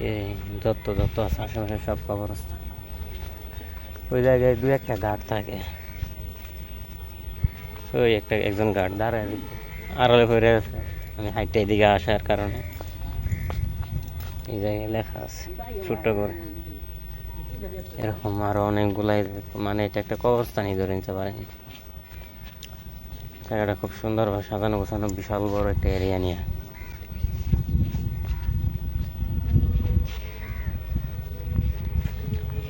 এই যত যত আছে আশেপাশে সব কবরস্থান। ওই জায়গায় দু একটা গার্ড থাকে, ওই একজন গার্ড দাঁড়ায় আড়ালে পড়ে আছে। আমি হাইটটা এদিকে আসার কারণে এই জায়গায় লেখা আছে ছোট্ট করে এরকম আরো অনেকগুলাই, মানে এটা একটা কবরস্থানই ধরে নিতে পারেন। জায়গাটা খুব সুন্দরভাবে সাজানো গোছানো, বিশাল বড় একটা এরিয়া নিয়ে।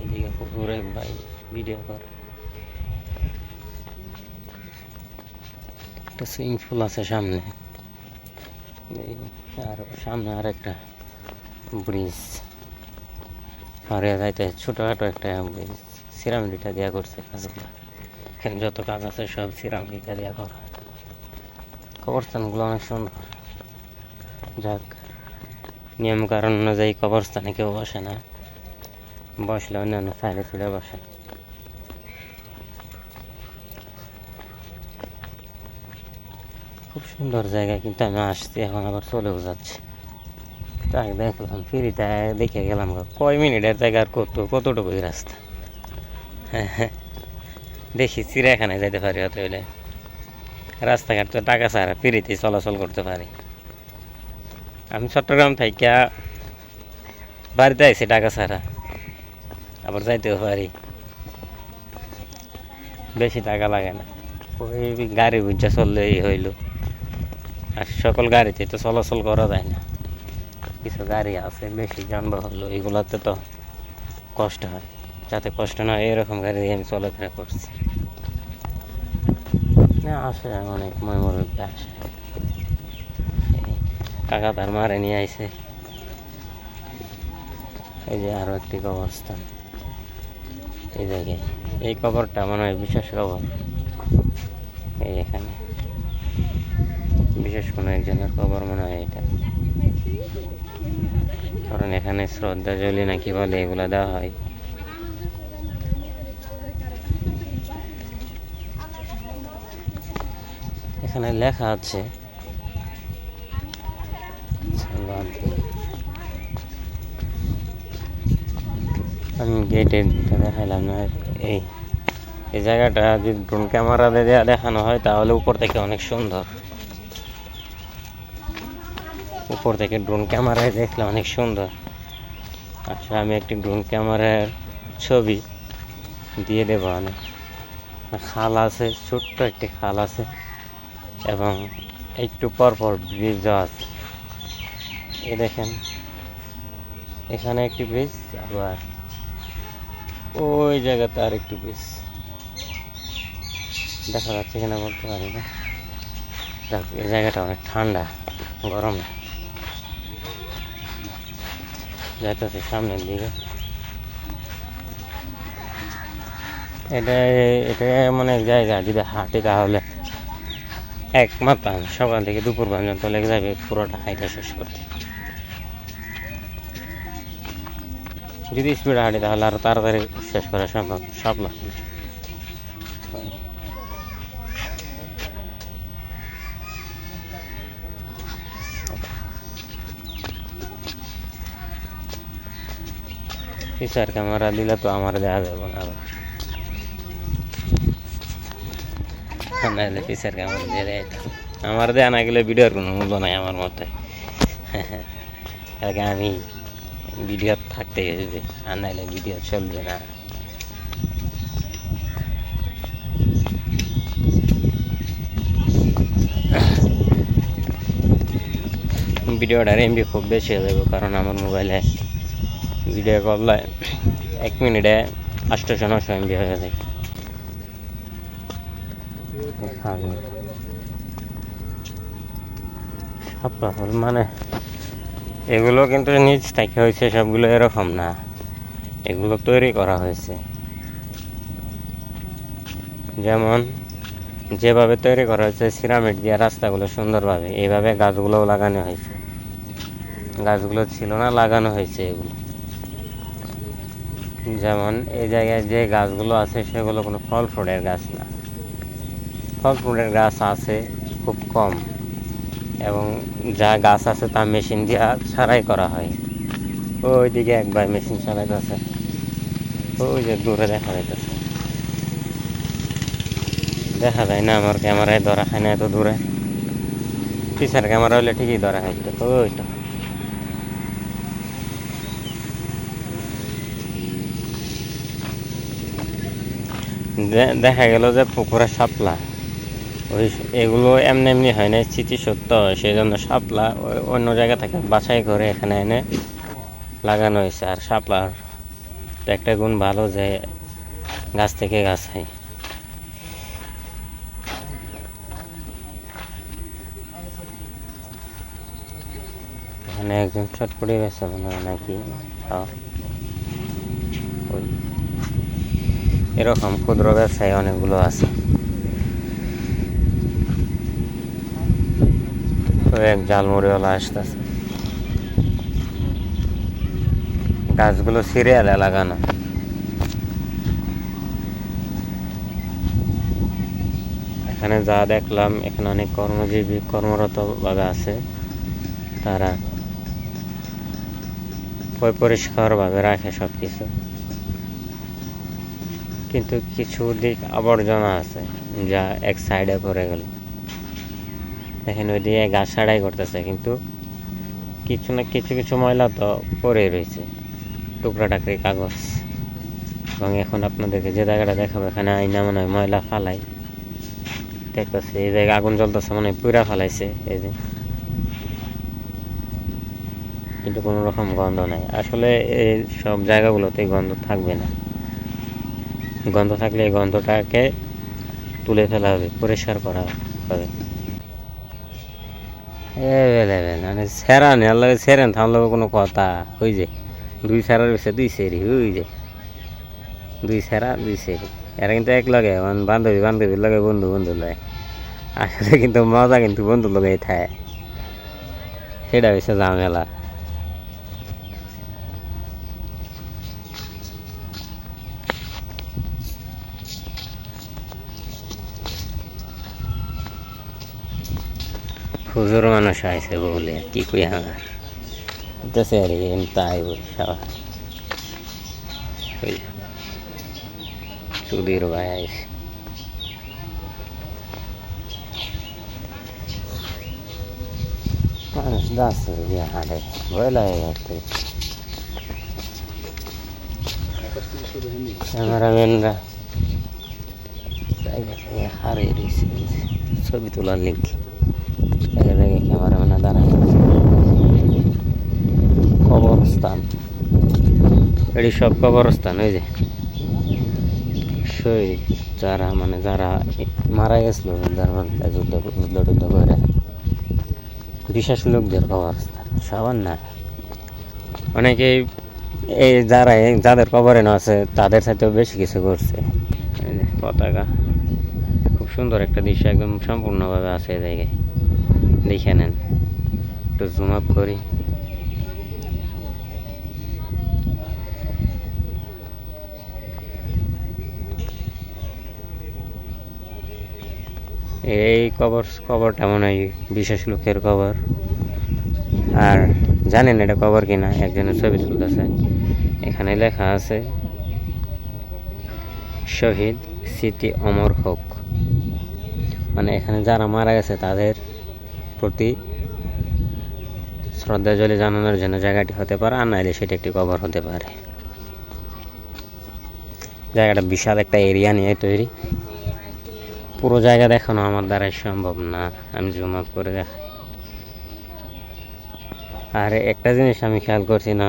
এদিকে পুকুরে ভাই ভিডিও করে, একটা সুইমিং পুল আছে সামনে, আর সামনে আর একটা ব্রিজ হারিয়ে যাইতে ছোটখাটো একটা ব্রিজ, সিরামিকটা দেওয়া করছে কাজগুলো। এখানে যত কাজ আছে সব সিরামিকটা দেওয়া করা। কবরস্থানগুলো অনেক সুন্দর। যাক, নিয়ম কারণ অনুযায়ী কবরস্থানে কেউ বসে না, বসলে অন্যান্য সাইডে ফিরে বসে। খুব সুন্দর জায়গা, কিন্তু আমি আসছি এখন আবার চলেও যাচ্ছি। তাই দেখলাম ফিরিতে দেখে গেলাম, কয় মিনিটের জায়গা আর কতটুকুই রাস্তা। হ্যাঁ, দেখি চিড়িয়াখানায় যেতে পারি হতে হইলে। রাস্তাঘাট তো টাকা ছাড়া ফিরিতে চলাচল করতে পারি। আমি চট্টগ্রাম থেকে বাড়িতে আইছি টাকা ছাড়া, আবার যাইতেও পারি, বেশি টাকা লাগে না। ওই গাড়ি বুঝা চললেই হইল। আর সকল গাড়িতে তো চলাচল করা যায় না, কিছু গাড়ি আছে বেশি যানবাহন, এগুলোতে তো কষ্ট হয়। যাতে কষ্ট না হয় এরকম গাড়ি দিয়ে আমি চলাফেরা করছি। না আসে অনেক ময়মরূপে আসে, কাকা তার মারে নিয়ে আইছে। এই যে আরো একটি কবরস্থান এই জায়গায়, এই কবরটা মনে হয় বিশেষ কবর। এই এখানে বিশেষ কোনো একজনের কবর মনে হয় এটা, কারণ এখানে শ্রদ্ধাঞ্জলি নাকি বলে এগুলা দেওয়া হয়। এখানে লেখা আছে, আমি গেটে দেখাইলাম না। এই জায়গাটা যদি ড্রোন ক্যামেরা দিয়ে দেখানো হয় তাহলে উপর থেকে অনেক সুন্দর। উপর থেকে ড্রোন ক্যামেরায় দেখলে অনেক সুন্দর। আচ্ছা, আমি একটি ড্রোন ক্যামেরার ছবি দিয়ে দেবো। অনেক খাল আছে, ছোট্ট একটি খাল আছে, এবং একটু পরপর ব্রিজও আছে। এই দেখেন এখানে একটি ব্রিজ, আবার ওই জায়গাতে আর একটি ব্রিজ দেখা যাচ্ছে কিনা বলতে পারি না। এই জায়গাটা অনেক ঠান্ডা, গরম যাইতেছে সামনের দিকে। এটা এটা এমন এক জায়গা, যদি হাঁটি তাহলে একমাত্র সকাল থেকে দুপুর পর্যন্ত লেগে যাবে পুরোটা হাইটা শেষ করতে। যদি স্পিডে হাঁটি তাহলে আরো তাড়াতাড়ি শেষ করা সম্ভব। সব না ফিচার ক্যামেরা দিলে তো আমার দেওয়া যাবে না, নাহলে ফিচার ক্যামেরা দিয়ে দেয়। আমার দেওয়া না গেলে ভিডিওর কোনো মূল্য নাই আমার মতে। আমি ভিডিও থাকতে গেছে, আর নাহলে ভিডিও চলবে না। ভিডিওটার এমবি খুব বেশি হয়ে যাবে, কারণ আমার মোবাইলে ভিডিও করলে 1 মিনিটে 800-900 এমবি হয়ে যায়। মানে এগুলো কিন্তু নিজ থেকে হয়েছে, সবগুলো এরকম না, এগুলো তৈরি করা হয়েছে। যেমন যেভাবে তৈরি করা হয়েছে সিরামিক দিয়ে রাস্তাগুলো সুন্দরভাবে, এইভাবে গাছগুলোও লাগানো হয়েছে। গাছগুলো ছিল না, লাগানো হয়েছে এগুলো। যেমন এই জায়গায় যে গাছগুলো আছে সেগুলো কোনো ফল ফ্রুটের গাছ না, ফল ফ্রুটের গাছ আছে খুব কম, এবং যা গাছ আছে তা মেশিন দিয়ে ছাড়াই করা হয়। ওইদিকে এক ভাই মেশিন চালাইতেছে, ওই যে দূরে দেখা যাইতেছে। দেখা যায় না, আমার ক্যামেরায় ধরা খায় না এত দূরে। পিছার ক্যামেরা হলে ঠিকই ধরা খাইতো। ওই তো দেখা গেল যে পুকুরে শাপলা, ওই এগুলো এমনি এমনি হয় না, স্মৃতিসত্য হয়, সেই জন্য শাপলা অন্য জায়গা থেকে বাছাই করে এখানে এনে লাগানো হয়েছে। আর শাপলার একটা গুণ ভালো যে গাছ থেকে গাছ হয়। এখানে একজন চটপটি বেছে মনে হয় নাকি। ওই এরকম ক্ষুদ্র ব্যবসায়ী অনেকগুলো আছে। এক জালমুড়িওয়ালা আসতেছে, গাছগুলো সিরিয়ালে লাগানো। এখানে যা দেখলাম, এখানে অনেক কর্মজীবী কর্মরত ভাবে আছে, তারা পরিষ্কারভাবে রাখে সব কিছু। কিন্তু কিছু দিক আবর্জনা আছে যা এক সাইডে পড়ে গেল। দেখেন ওইদিকে গাছ ছাড়াই করতেছে, কিন্তু কিছু না কিছু ময়লা তো পড়ে রয়েছে, টুকরা টাকরি কাগজ। এবং এখন আপনাদেরকে যে জায়গাটা দেখাবো, এখানে আইনা মনে হয় ময়লা ফালাই দেখতেছে। এই জায়গায় আগুন জ্বলতেছে, মনে হয় পুরা ফালাইছে এই যে, কিন্তু কোনো রকম গন্ধ নাই। আসলে এই সব জায়গাগুলোতে গন্ধ থাকবে না, গন্ধ থাকলে এই গন্ধটাকে তুলে ফেলা হবে, পরিষ্কার করা হবে। মানে সেরা নেই, সেরেন থামলে কোনো কথা। ওই যে দুই সেরার বেশি দুই সেরি, ওই যে দুই সেরা দুই সেরি, এরা কিন্তু এক লগে বান্ধবীর লগে বন্ধু লাগে। আসলে কিন্তু মজা কিন্তু বন্ধুর লগেই থাকে, সেটা হচ্ছে ঝামেলা। হুজুর মানুষ আইসে বলে কি কই আমার দেশে আর তাই বলি সবাই। ওই চুদির ভাই আইসে, মানুষ যাচ্ছে হাটে, ভয় লাগে ঘুরতে। ক্যামেরাম্যানরা জায়গা থেকে হারিয়ে দিয়েছে, ছবি তোলার লিঙ্ক জায়গায় ক্যামেরাম্যানরা দাঁড়ায়। কবরস্থান, এটি সব কবরস্থান। ওই যে শহীদ যারা মারা গেছিল যুদ্ধ টুদ্ধ করে, বিশেষ লোকদের কবরস্থান সবার না। অনেকেই এই যাদের কবরে না আছে তাদের সাথেও বেশি কিছু করছে। পতাকা, খুব সুন্দর একটা দৃশ্য, একদম সম্পূর্ণভাবে আছে এই জায়গায়। দেখে নেন, একটু জুম আপ করি। এই কবরটা মনে হয় বিশেষ লোকের কবর। আর জানেন এটা কবর কিনা, একজনের ছবি তুলতেছে। এখানে লেখা আছে শহীদ স্মৃতি অমর হোক, মানে এখানে যারা মারা গেছে তাদের প্রতি শ্রদ্ধাঞ্জলি জানানোর জন্য জায়গাটি হতে পারে, আর নাইলে সেটা একটি কবর হতে পারে। জায়গাটা বিশাল একটা এরিয়া নিয়ে তৈরি, পুরো জায়গা দেখানো আমার দ্বারাই সম্ভব না, আমি জুম আপ করে দেখাই। আর একটা জিনিস আমি খেয়াল করছি না,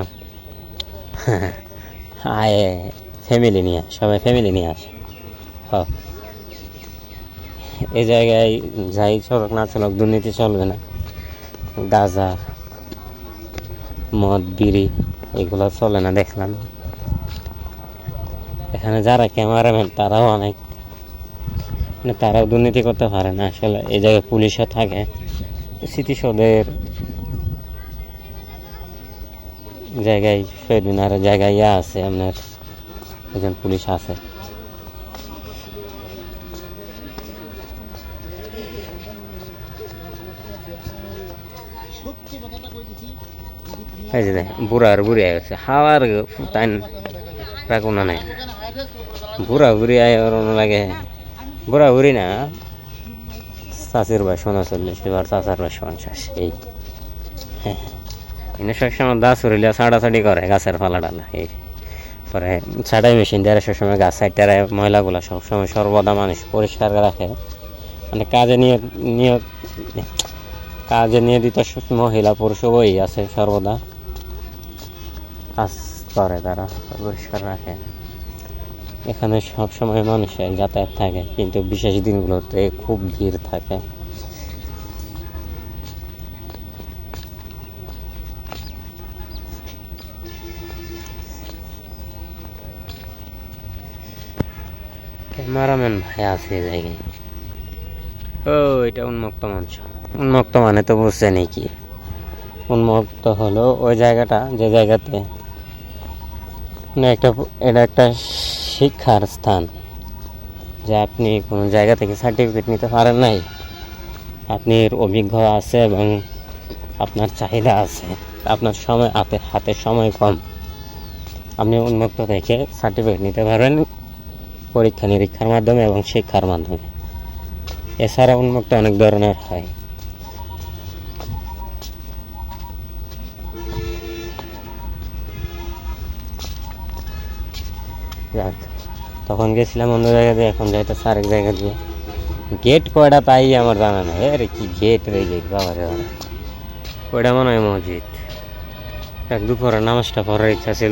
ফ্যামিলি নিয়ে, সবাই ফ্যামিলি নিয়ে আসে। এই জায়গায় যাই চলুক না চলুক, দুর্নীতি চলবে না। গাঁজা, মদ, বিড়ি এগুলো চলে না দেখলাম। এখানে যারা ক্যামেরাম্যান তারাও অনেক, মানে তারাও দুর্নীতি করতে পারে না। আসলে এই জায়গায় পুলিশও থাকে, স্মৃতিসৌধের জায়গায়, শহীদ মিনারের জায়গায় আছে, আপনার একজন পুলিশ আছে। সত্যি কথাটা কইতেছি, যদি তুমি এই যে বুড়া আর বুড়ি আছে হাওয়ার তাই রাখুনা নাই বুড়া বুড়ি আয় ওর লাগে বুড়া বুড়ি না চাষির বয়স 39 এবার চাচার বয়স 50 এই এনে সবসময় গাছ উড়িলে ছাড়াছাড়ি করে গাছের পালা ডালা এই পরে ছাটাই মেশিন দিয়ে সবসময় গাছ সাইডটারে ময়লাগুলো সবসময় সর্বদা মানুষ পরিষ্কার রাখে মানে কাজে নিয়োজিত মহিলা পুরুষ উভয়ই আছে সর্বদা কাজ করে তারা পরিষ্কার রাখে এখানে সবসময় মানুষের যাতায়াত থাকে কিন্তু বিশেষ দিনগুলোতে খুব ভিড় থাকে ক্যামেরাম্যান ভাই আছে এই জায়গায় ও এটা উন্মুক্ত মঞ্চ উন্মুক্ত মানে তো বুঝছেন কি উন্মুক্ত হলো ওই জায়গাটা যে জায়গাতে এটা একটা শিক্ষার স্থান যে আপনি কোনো জায়গা থেকে সার্টিফিকেট নিতে পারেন নাই আপনি অভিজ্ঞ আছে এবং আপনার চাহিদা আছে আপনার সময় হাতে সময় কম আপনি উন্মুক্ত থেকে সার্টিফিকেট নিতে পারবেন পরীক্ষা নিরীক্ষার মাধ্যমে এবং শিক্ষার মাধ্যমে এছাড়া উন্মুক্ত অনেক ধরনের হয় যাক তখন গেছিলাম অন্য জায়গা দিয়ে এখন যাইতেছে আরেক জায়গা দিয়ে গেট কয়টা তাই আমার জানা নেই আরে কি গেট রে গেট বাবা রে ওইটা মনে হয় মসজিদ এক দুপুরে নামাজটা পড়ার ইচ্ছা ছিল